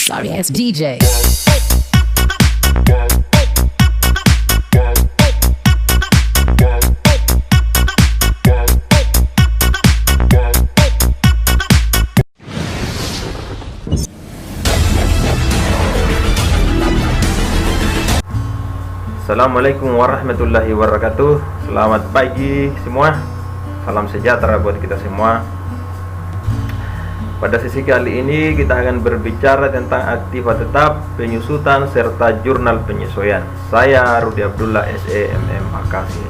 Sorry ass DJ. Assalamualaikum warahmatullahi wabarakatuh. Selamat pagi semua. Salam sejahtera buat kita semua. Pada sesi kali ini kita akan berbicara tentang aktiva tetap, penyusutan, serta jurnal penyesuaian. Saya Rudi Abdullah SEMM Makasih.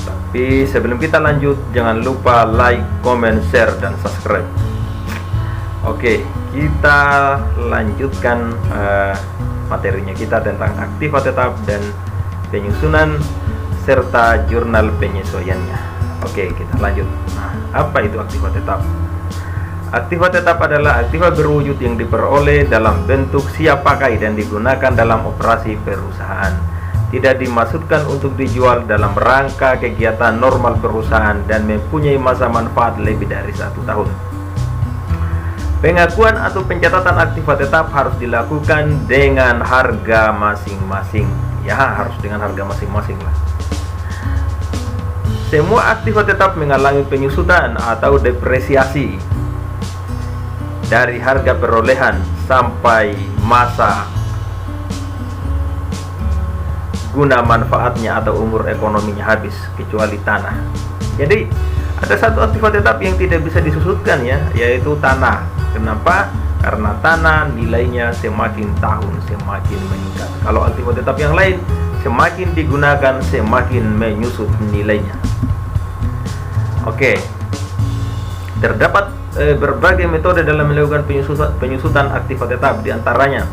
Tapi sebelum kita lanjut, jangan lupa like, comment, share, dan subscribe. Oke, kita lanjutkan materinya kita tentang aktiva tetap dan penyusunan serta jurnal penyesuaiannya. Oke, kita lanjut. Nah, apa itu aktiva tetap? Aktiva tetap adalah aktiva berwujud yang diperoleh dalam bentuk siap pakai dan digunakan dalam operasi perusahaan. Tidak dimaksudkan untuk dijual dalam rangka kegiatan normal perusahaan dan mempunyai masa manfaat lebih dari 1 tahun. Pengakuan atau pencatatan aktiva tetap harus dilakukan dengan harga masing-masing. Ya, harus dengan harga masing-masing lah. Semua aktiva tetap mengalami penyusutan atau depresiasi dari harga perolehan sampai masa guna manfaatnya atau umur ekonominya habis, kecuali tanah. Jadi ada satu aktiva tetap yang tidak bisa disusutkan, ya, yaitu tanah. Kenapa? Karena tanah nilainya semakin tahun semakin meningkat. Kalau aktiva tetap yang lain, semakin digunakan semakin menyusut nilainya. Oke, terdapat berbagai metode dalam melakukan penyusutan aktiva tetap. Di antaranya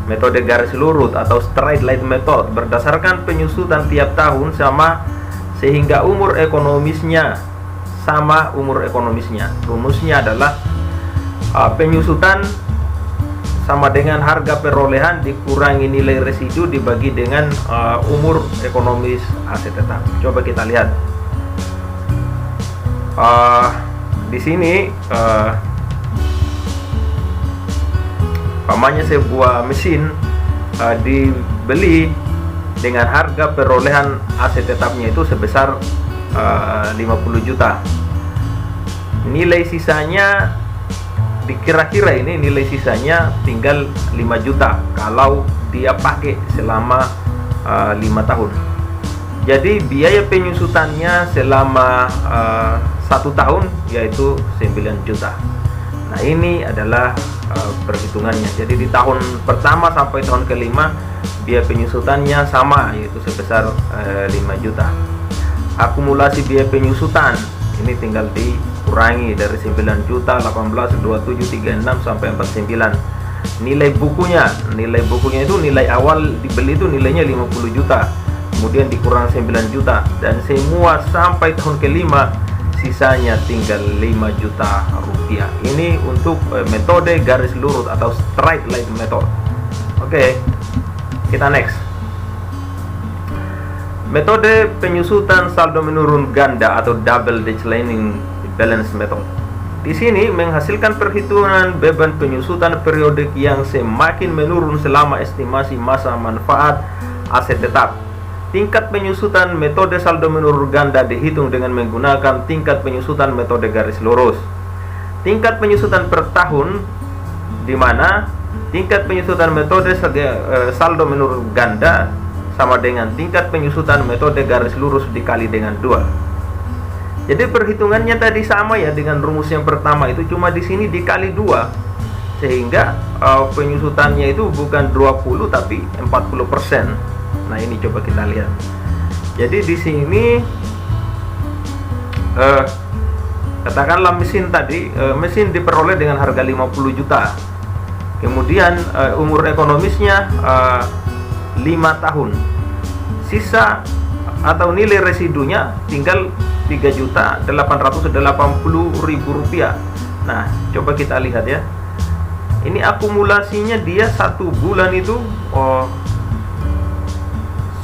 metode garis lurus atau straight line method, berdasarkan penyusutan tiap tahun sama sehingga umur ekonomisnya sama umur ekonomisnya. Rumusnya adalah penyusutan sama dengan harga perolehan dikurangi nilai residu dibagi dengan umur ekonomis aset tetap. Coba kita lihat. Di sini pamannya sebuah mesin dibeli dengan harga perolehan aset tetapnya itu sebesar 50 juta. Nilai sisanya dikira-kira ini nilai sisanya tinggal 5 juta kalau dia pakai selama 5 tahun. Jadi biaya penyusutannya selama 1 tahun yaitu 9 juta. Nah, ini adalah perhitungannya. Jadi di tahun pertama sampai tahun kelima biaya penyusutannya sama, yaitu sebesar 5 juta. Akumulasi biaya penyusutan ini tinggal dikurangi dari 9 juta, 18, 27, 36 sampai 49. Nilai bukunya itu nilai awal dibeli itu nilainya 50 juta. Kemudian dikurang 9 juta dan semua sampai tahun kelima sisanya tinggal 5 juta rupiah. Ini untuk metode garis lurus atau straight line method. Oke, kita next. Metode penyusutan saldo menurun ganda atau double declining balance method. Di sini menghasilkan perhitungan beban penyusutan periodik yang semakin menurun selama estimasi masa manfaat aset tetap. Tingkat penyusutan metode saldo menurun ganda dihitung dengan menggunakan tingkat penyusutan metode garis lurus. Tingkat penyusutan per tahun, di mana tingkat penyusutan metode saldo menurun ganda sama dengan tingkat penyusutan metode garis lurus dikali dengan 2. Jadi perhitungannya tadi sama ya dengan rumus yang pertama itu, cuma di sini dikali 2 sehingga penyusutannya itu bukan 20 tapi 40%. Nah, ini coba kita lihat. Jadi di sini katakanlah mesin tadi, mesin diperoleh dengan harga 50 juta. Kemudian umur ekonomisnya 5 tahun. Sisa atau nilai residunya tinggal 3.880.000 rupiah. Nah, coba kita lihat ya. Ini akumulasinya dia 1 bulan itu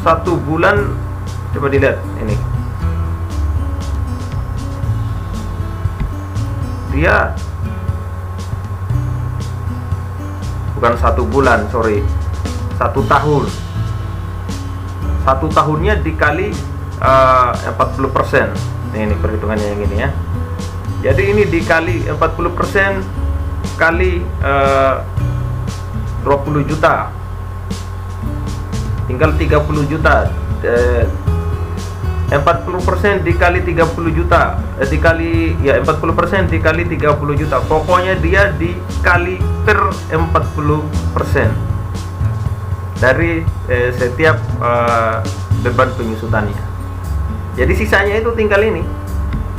1 bulan, coba dilihat ini. Dia bukan 1 bulan, sorry, 1 tahun. 1 tahunnya dikali 40%. Ini perhitungannya yang ini ya. Jadi ini dikali 40% kali 20 juta, tinggal 30 juta. 40% dikali 30 juta, dikali ya 40% dikali 30 juta. Pokoknya dia dikali per 40% dari setiap beban penyusutannya. Jadi sisanya itu tinggal ini,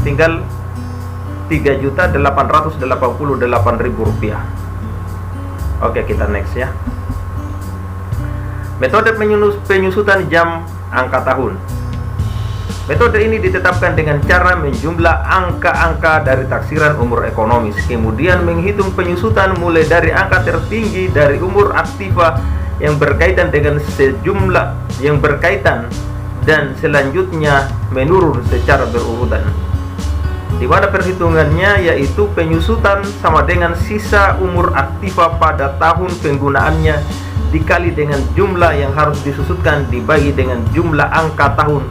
tinggal 3.888.000 rupiah. Oke, kita next ya. Metode penyusutan jam angka tahun. Metode ini ditetapkan dengan cara menjumlah angka-angka dari taksiran umur ekonomis, kemudian menghitung penyusutan mulai dari angka tertinggi dari umur aktiva yang berkaitan dengan sejumlah yang berkaitan dan selanjutnya menurun secara berurutan. Di mana perhitungannya yaitu penyusutan sama dengan sisa umur aktiva pada tahun penggunaannya dikali dengan jumlah yang harus disusutkan dibagi dengan jumlah angka tahun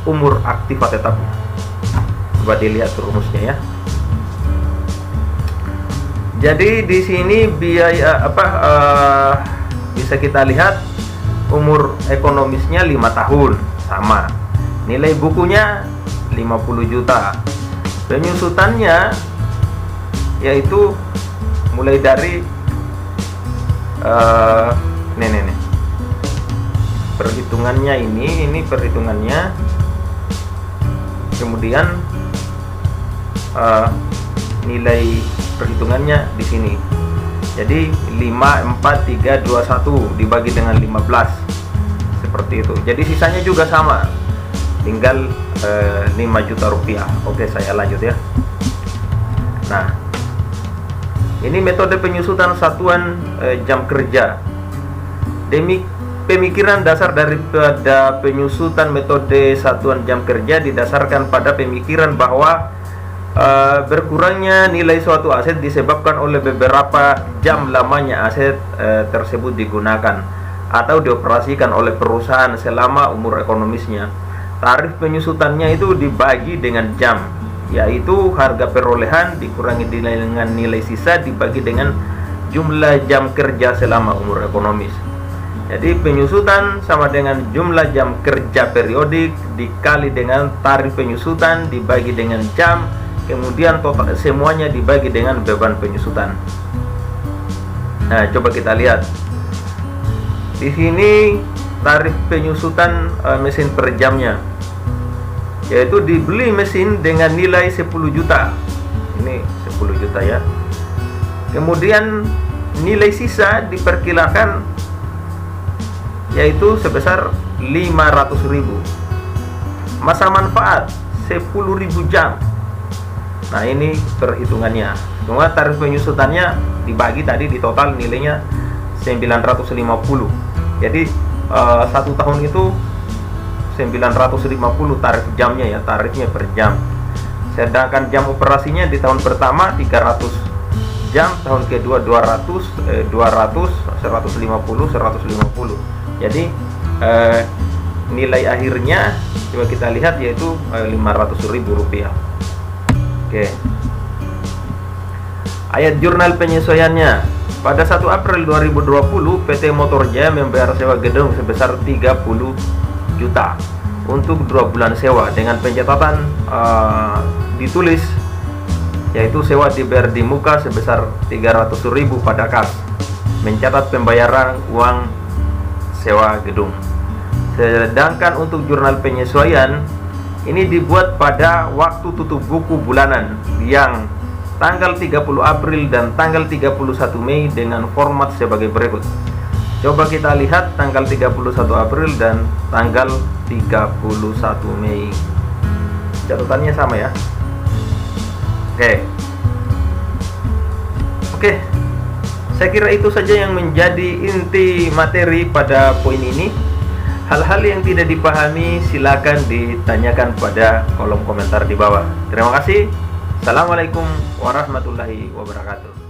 umur aktiva tetapnya. Coba dilihat rumusnya ya. Jadi di sini biaya bisa kita lihat umur ekonomisnya 5 tahun sama. Nilai bukunya 50 juta. Penyusutannya yaitu mulai dari perhitungannya ini perhitungannya. Kemudian nilai perhitungannya di sini. Jadi 5, 4, 3, 2, 1 dibagi dengan 15. Seperti itu. Jadi sisanya juga sama. Tinggal 5 juta rupiah. Oke, saya lanjut ya. Nah, ini metode penyusutan satuan jam kerja. Pemikiran dasar daripada penyusutan metode satuan jam kerja didasarkan pada pemikiran bahwa berkurangnya nilai suatu aset disebabkan oleh beberapa jam lamanya aset tersebut digunakan atau dioperasikan oleh perusahaan selama umur ekonomisnya. Tarif penyusutannya itu dibagi dengan jam, yaitu harga perolehan dikurangi dengan nilai sisa dibagi dengan jumlah jam kerja selama umur ekonomis. Jadi penyusutan sama dengan jumlah jam kerja periodik dikali dengan tarif penyusutan dibagi dengan jam, kemudian total semuanya dibagi dengan beban penyusutan. Nah, coba kita lihat. Di sini tarif penyusutan mesin per jamnya, yaitu dibeli mesin dengan nilai 10 juta. Ini 10 juta ya. Kemudian nilai sisa diperkirakan yaitu sebesar 500.000. Masa manfaat 10.000 jam. Nah, ini perhitungannya. Semua tarif penyusutannya dibagi tadi di total nilainya 950. Jadi 1 tahun itu 950 tarif jamnya ya, tarifnya per jam. Sedangkan jam operasinya di tahun pertama 300 jam, tahun kedua 200, 150, 150. Jadi nilai akhirnya coba kita lihat yaitu 500.000 rupiah. Oke. Ayat jurnal penyesuaiannya. Pada 1 April 2020 PT Motor Jaya membayar sewa gedung sebesar 30 juta untuk 2 bulan sewa dengan pencatatan ditulis yaitu sewa dibayar di muka sebesar 300.000 pada kas, mencatat pembayaran uang sewa gedung. Sedangkan untuk jurnal penyesuaian ini dibuat pada waktu tutup buku bulanan yang tanggal 30 April dan tanggal 31 Mei dengan format sebagai berikut. Coba kita lihat tanggal 31 April dan tanggal 31 Mei. Catatannya sama ya. Oke. Saya kira itu saja yang menjadi inti materi pada poin ini. Hal-hal yang tidak dipahami silakan ditanyakan pada kolom komentar di bawah. Terima kasih. Assalamualaikum warahmatullahi wabarakatuh.